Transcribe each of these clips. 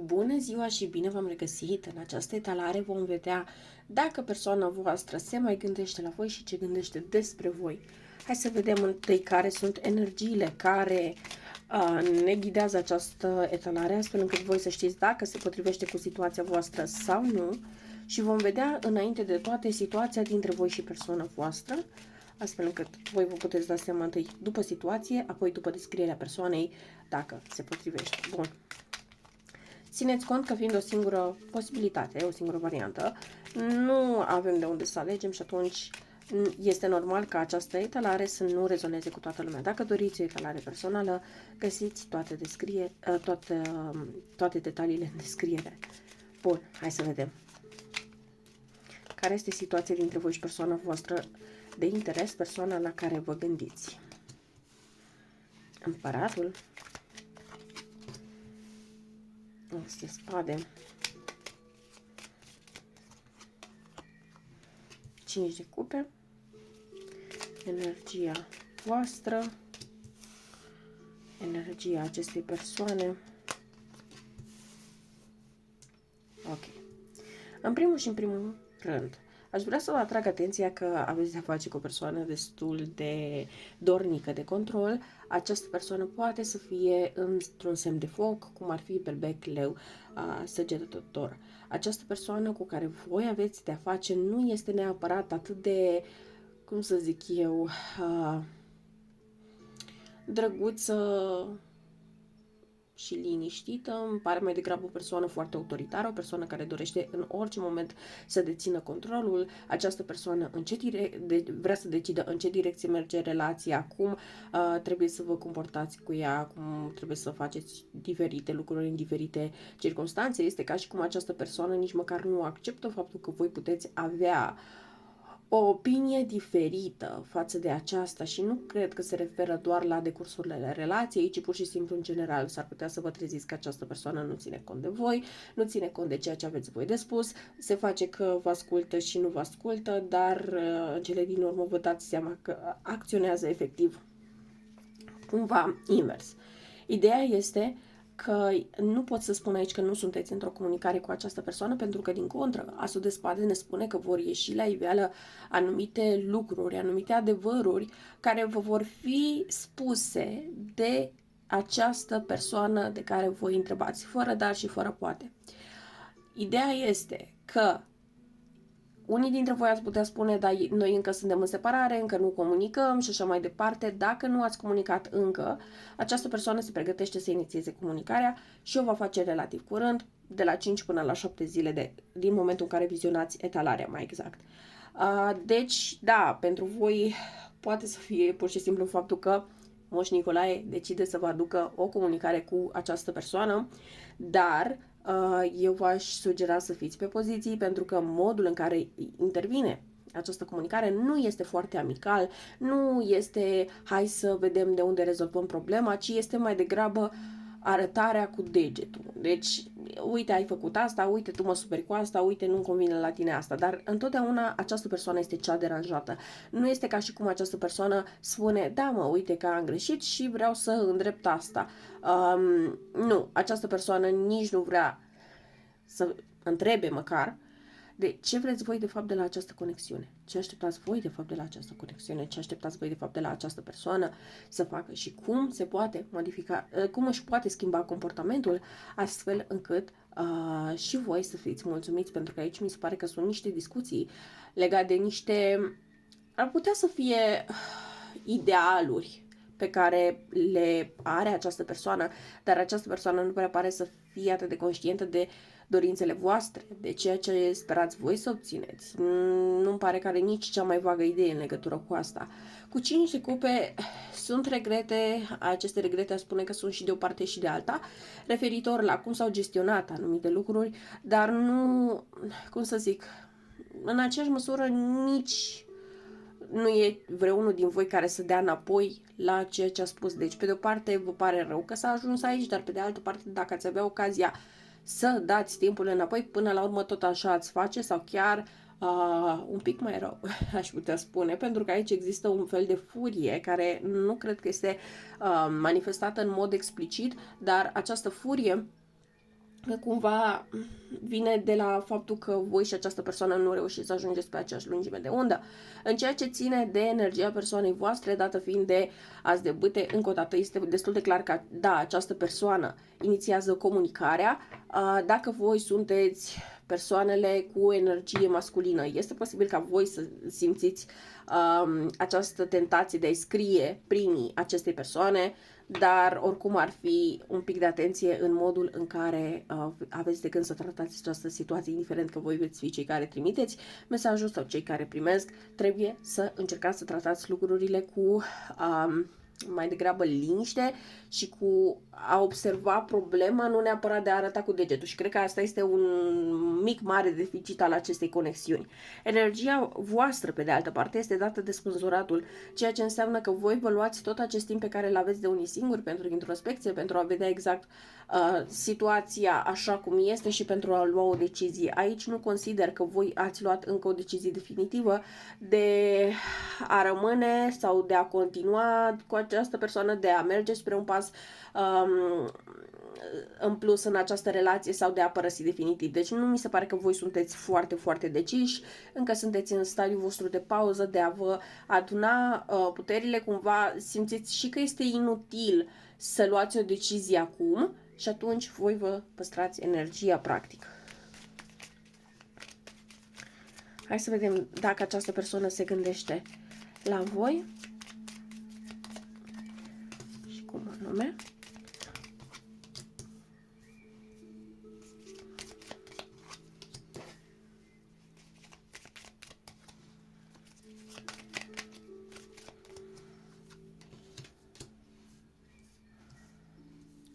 Bună ziua și bine v-am regăsit! În această etalare vom vedea dacă persoana voastră se mai gândește la voi și ce gândește despre voi. Hai să vedem întâi care sunt energiile care ne ghidează această etalare, astfel încât voi să știți dacă se potrivește cu situația voastră sau nu. Și vom vedea înainte de toate situația dintre voi și persoana voastră, astfel încât voi vă puteți da seama întâi după situație, apoi după descrierea persoanei, dacă se potrivește. Bun. Țineți cont că fiind o singură posibilitate, o singură variantă, nu avem de unde să alegem și atunci este normal ca această etalare să nu rezoneze cu toată lumea. Dacă doriți o etalare personală, găsiți toate detaliile în descriere. Bun, hai să vedem. Care este situația dintre voi și persoana voastră de interes, persoana la care vă gândiți? Împăratul. Este spade. 5 de cupe. Energia voastră. Energia acestei persoane. Ok. În primul și în primul rând, aș vrea să vă atrag atenția că aveți de-a face cu o persoană destul de dornică de control. Această persoană poate să fie într-un semn de foc, cum ar fi berbec, leu, săgetător. Această persoană cu care voi aveți de-a face nu este neapărat atât de, cum să zic eu, drăguță și liniștită. Îmi pare mai degrabă o persoană foarte autoritară, o persoană care dorește în orice moment să dețină controlul. Această persoană vrea să decidă în ce direcție merge relația, cum trebuie să vă comportați cu ea, cum trebuie să faceți diferite lucruri în diferite circunstanțe. Este ca și cum această persoană nici măcar nu acceptă faptul că voi puteți avea o opinie diferită față de aceasta și nu cred că se referă doar la decursurile relației, ci pur și simplu în general. S-ar putea să vă treziți că această persoană nu ține cont de voi, nu ține cont de ceea ce aveți voi de spus, se face că vă ascultă și nu vă ascultă, dar în cele din urmă vă dați seama că acționează efectiv cumva invers. Ideea este că nu pot să spun aici că nu sunteți într-o comunicare cu această persoană, pentru că, din contră, asul de spade ne spune că vor ieși la iveală anumite lucruri, anumite adevăruri care vă vor fi spuse de această persoană de care voi întrebați, fără dar și fără poate. Ideea este că unii dintre voi ați putea spune, da, noi încă suntem în separare, încă nu comunicăm și așa mai departe. Dacă nu ați comunicat încă, această persoană se pregătește să inițieze comunicarea și o va face relativ curând, de la 5 până la 7 zile din momentul în care vizionați etalarea, mai exact. Deci, da, pentru voi poate să fie pur și simplu faptul că Moș Nicolae decide să vă aducă o comunicare cu această persoană, dar eu v-aș sugera să fiți pe poziții, pentru că modul în care intervine această comunicare nu este foarte amical, nu este hai să vedem de unde rezolvăm problema, ci este mai degrabă arătarea cu degetul. Deci, uite, ai făcut asta, uite, tu mă superi cu asta, uite, nu-mi convine la tine asta. Dar întotdeauna această persoană este cea deranjată. Nu este ca și cum această persoană spune, da mă, uite că am greșit și vreau să îndrept asta. Nu, această persoană nici nu vrea să întrebe măcar de ce vreți voi de fapt de la această conexiune, ce așteptați voi de fapt de la această conexiune, ce așteptați voi de fapt de la această persoană să facă și cum se poate modifica, cum își poate schimba comportamentul astfel încât și voi să fiți mulțumiți, pentru că aici mi se pare că sunt niște discuții legate de niște, ar putea să fie idealuri pe care le are această persoană, dar această persoană nu prea pare să fie atât de conștientă de dorințele voastre, de ceea ce sperați voi să obțineți. Nu-mi pare că are nici cea mai vagă idee în legătură cu asta. Cu 5 de cupe sunt regrete, aceste regrete aș spune că sunt și de o parte și de alta, referitor la cum s-au gestionat anumite lucruri, dar nu, cum să zic, în aceeași măsură nici nu e vreunul din voi care să dea înapoi la ceea ce a spus. Deci, pe de o parte, vă pare rău că s-a ajuns aici, dar pe de altă parte, dacă ați avea ocazia să dați timpul înapoi, până la urmă tot așa ați face sau chiar un pic mai rău, aș putea spune, pentru că aici există un fel de furie care nu cred că este manifestată în mod explicit, dar această furie cumva vine de la faptul că voi și această persoană nu reușiți să ajungeți pe aceeași lungime de undă. În ceea ce ține de energia persoanei voastre, dată fiind de As de bâte, încă o dată este destul de clar că, da, această persoană inițiază comunicarea. Dacă voi sunteți persoanele cu energie masculină, este posibil ca voi să simțiți această tentație de a-i scrie primii acestei persoane, dar oricum ar fi un pic de atenție în modul în care aveți de gând să tratați această situație, indiferent că voi veți fi cei care trimiteți mesajul sau cei care primesc. Trebuie să încercați să tratați lucrurile cu mai degrabă liniște și cu a observa problema, nu neapărat de a arăta cu degetul. Și cred că asta este un mic, mare deficit al acestei conexiuni. Energia voastră, pe de altă parte, este dată de spânzuratul, ceea ce înseamnă că voi vă luați tot acest timp pe care îl aveți de unii singuri pentru introspecție, pentru a vedea exact situația așa cum este și pentru a lua o decizie. Aici nu consider că voi ați luat încă o decizie definitivă de a rămâne sau de a continua cu această persoană, de a merge spre un pas în plus în această relație sau de a părăsi definitiv. Deci nu mi se pare că voi sunteți foarte, foarte deciși, încă sunteți în stadiul vostru de pauză, de a vă aduna puterile, cumva simțiți și că este inutil să luați o decizie acum și atunci voi vă păstrați energia practic. Hai să vedem dacă această persoană se gândește la voi și cum anume.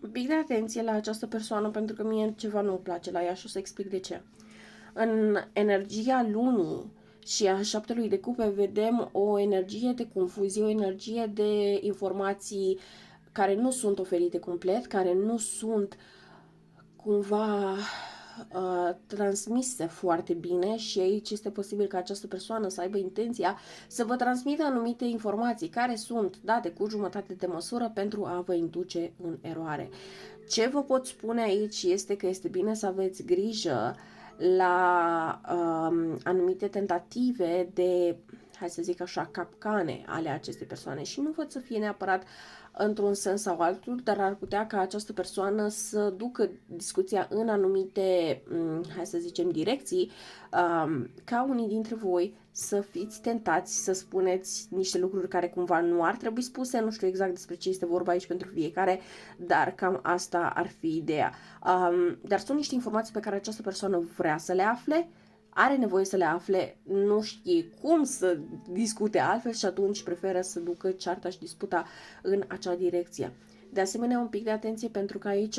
Un pic de atenție la această persoană pentru că mie ceva nu-mi place la ea și o să explic de ce. În energia lunii și a șaptelui de cupe vedem o energie de confuzie, o energie de informații care nu sunt oferite complet, care nu sunt cumva transmise foarte bine și aici este posibil ca această persoană să aibă intenția să vă transmită anumite informații care sunt date cu jumătate de măsură pentru a vă induce în eroare. Ce vă pot spune aici este că este bine să aveți grijă la anumite tentative de, hai să zic așa, capcane ale acestei persoane și nu văd să fie neapărat într-un sens sau altul, dar ar putea ca această persoană să ducă discuția în anumite, hai să zicem, direcții, ca unii dintre voi să fiți tentați să spuneți niște lucruri care cumva nu ar trebui spuse, nu știu exact despre ce este vorba aici pentru fiecare, dar cam asta ar fi ideea. Dar sunt niște informații pe care această persoană vrea să le afle, are nevoie să le afle, nu știe cum să discute altfel și atunci preferă să ducă cearta și disputa în acea direcție. De asemenea, un pic de atenție pentru că aici,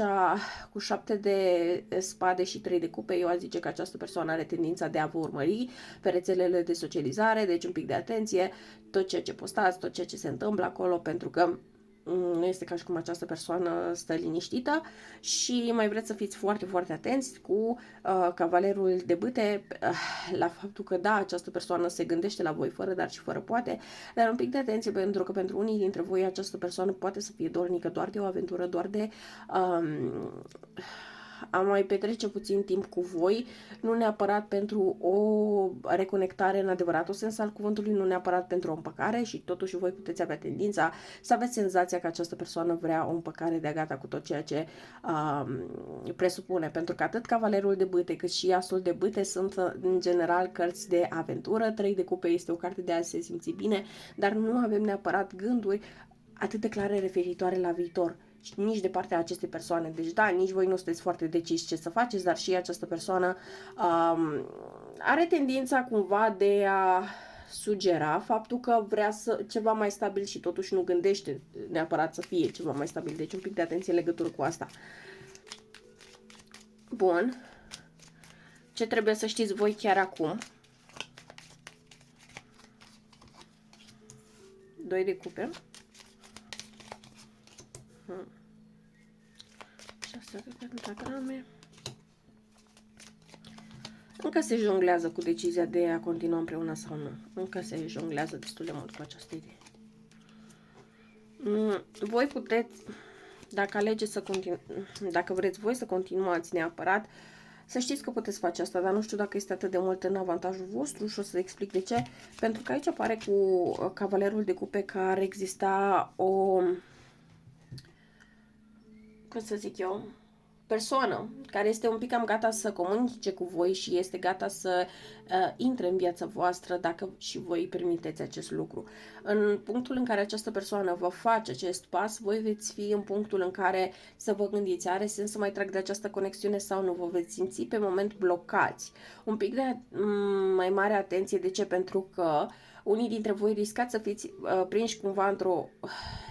cu 7 de spade și 3 de cupe, eu aș zice că această persoană are tendința de a vă urmări pe rețelele de socializare, deci un pic de atenție, tot ceea ce postați, tot ceea ce se întâmplă acolo, pentru că nu este ca și cum această persoană stă liniștită și mai vreți să fiți foarte, foarte atenți cu cavalerul de bâte la faptul că da, această persoană se gândește la voi fără dar și fără poate, dar un pic de atenție pentru că pentru unii dintre voi această persoană poate să fie dornică doar de o aventură, doar de a mai petrece puțin timp cu voi, nu neapărat pentru o reconectare în adevăratul sens al cuvântului, nu neapărat pentru o împăcare și totuși voi puteți avea tendința să aveți senzația că această persoană vrea o împăcare de gata cu tot ceea ce presupune, pentru că atât cavalerul de bâte cât și asul de bâte sunt în general cărți de aventură, 3 de cupe este o carte de a se simți bine, dar nu avem neapărat gânduri atât de clare referitoare la viitor. Și nici de partea acestei persoane. Deci da, nici voi nu sunteți foarte deciși ce să faceți, dar și această persoană are tendința cumva de a sugera faptul că vrea să ceva mai stabil și totuși nu gândește neapărat să fie ceva mai stabil. Deci un pic de atenție în legătură cu asta. Bun. Ce trebuie să știți voi chiar acum? 2 de cupe. 6 de pentagrame. Încă se jonglează cu decizia de a continua împreună sau nu. Încă se jonglează destul de mult cu această idee. Voi puteți, Dacă alegeți să dacă vreți voi să continuați neapărat, să știți că puteți face asta, dar nu știu dacă este atât de mult în avantajul vostru și o să explic de ce. Pentru că aici apare cu cavalerul de cupe că ar exista o, cum să zic eu, persoană care este un pic cam gata să comunice cu voi și este gata să intre în viața voastră dacă și voi permiteți acest lucru. În punctul în care această persoană vă face acest pas, voi veți fi în punctul în care să vă gândiți, are sens să mai trag de această conexiune sau nu, vă veți simți pe moment blocați. Un pic de mai mare atenție, de ce? Pentru că unii dintre voi riscați să fiți prinși cumva într-o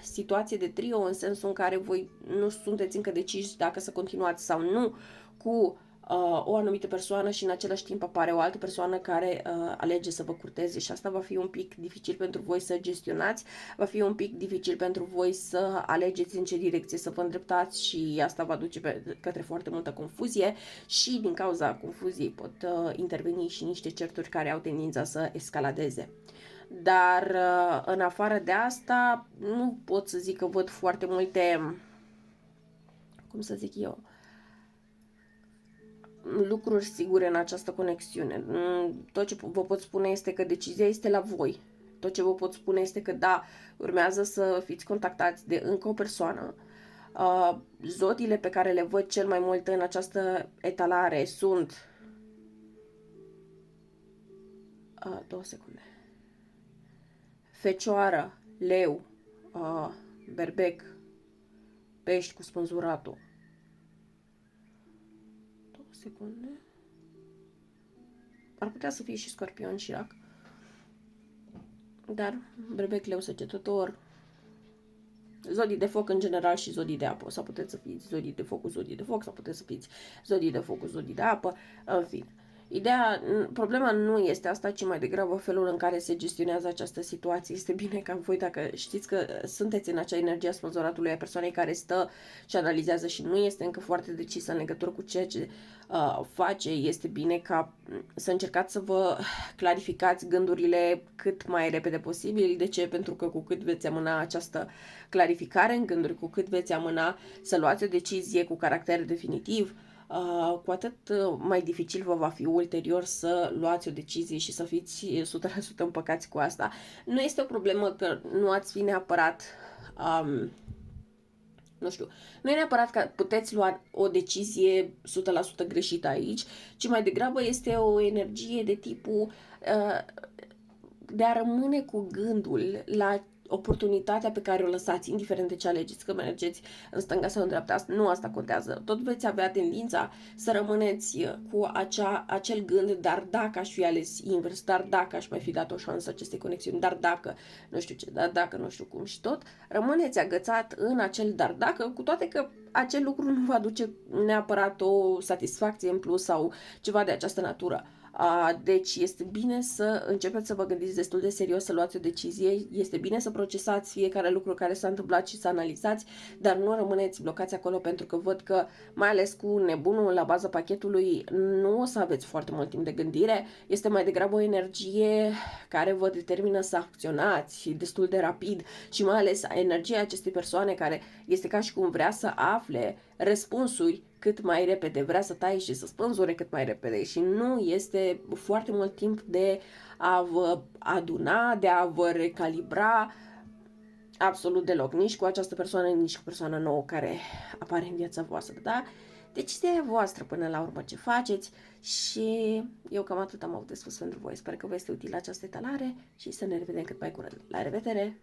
situație de trio, în sensul în care voi nu sunteți încă deciși dacă să continuați sau nu cu o anumită persoană și în același timp apare o altă persoană care alege să vă curteze și asta va fi un pic dificil pentru voi să gestionați, va fi un pic dificil pentru voi să alegeți în ce direcție să vă îndreptați și asta va duce către foarte multă confuzie și din cauza confuziei pot interveni și niște certuri care au tendința să escaladeze. Dar în afară de asta nu pot să zic că văd foarte multe, cum să zic eu, lucruri sigure în această conexiune. Tot ce vă pot spune este că decizia este la voi. Tot ce vă pot spune este că da, urmează să fiți contactați de încă o persoană. Zodiile pe care le văd cel mai mult în această etalare sunt 2 secunde. Fecioară, leu, berbec, pești cu spânzuratul. 2 secunde. Ar putea să fie și scorpion și rac. Dar berbec, leu, săgetător, zodii de foc în general și zodii de apă. Sau puteți să fiți zodii de foc cu zodii de foc, sau puteți să fiți zodii de foc cu zodii de apă, în fine. Problema nu este asta, ci mai degrabă felul în care se gestionează această situație. Este bine ca voi, dacă știți că sunteți în acea energie a spânzuratului, a persoanei care stă și analizează și nu este încă foarte decisă în legătură cu ceea ce face, este bine ca să încercați să vă clarificați gândurile cât mai repede posibil. De ce? Pentru că cu cât veți amâna această clarificare în gânduri, cu cât veți amâna să luați o decizie cu caracter definitiv, cu atât mai dificil vă va fi ulterior să luați o decizie și să fiți 100% împăcați cu asta. Nu este o problemă că nu ați fi neapărat, nu știu, nu e neapărat că puteți lua o decizie 100% greșită aici, ci mai degrabă este o energie de tipul de a rămâne cu gândul la oportunitatea pe care o lăsați, indiferent de ce alegeți, că mergeți în stânga sau în dreapta, nu asta contează. Tot veți avea tendința să rămâneți cu acel gând, dar dacă aș fi ales invers, dar dacă aș mai fi dat o șansă acestei conexiuni, dar dacă nu știu ce, dar dacă nu știu cum și tot, rămâneți agățat în acel dar dacă, cu toate că acel lucru nu va aduce neapărat o satisfacție în plus sau ceva de această natură. Deci este bine să începeți să vă gândiți destul de serios, să luați o decizie, este bine să procesați fiecare lucru care s-a întâmplat și să analizați, dar nu rămâneți blocați acolo, pentru că văd că, mai ales cu nebunul la baza pachetului, nu o să aveți foarte mult timp de gândire, este mai degrabă o energie care vă determină să acționați destul de rapid și mai ales energia acestei persoane care este ca și cum vrea să afle răspunsuri cât mai repede, vrea să taie și să spânzure cât mai repede și nu este foarte mult timp de a vă aduna, de a vă recalibra absolut deloc, nici cu această persoană, nici cu persoana nouă care apare în viața voastră, da? Deci ideea voastră până la urmă ce faceți și eu cam atât am avut de spus pentru voi. Sper că vă este utilă această etalare și să ne revedem cât mai curând. La revedere!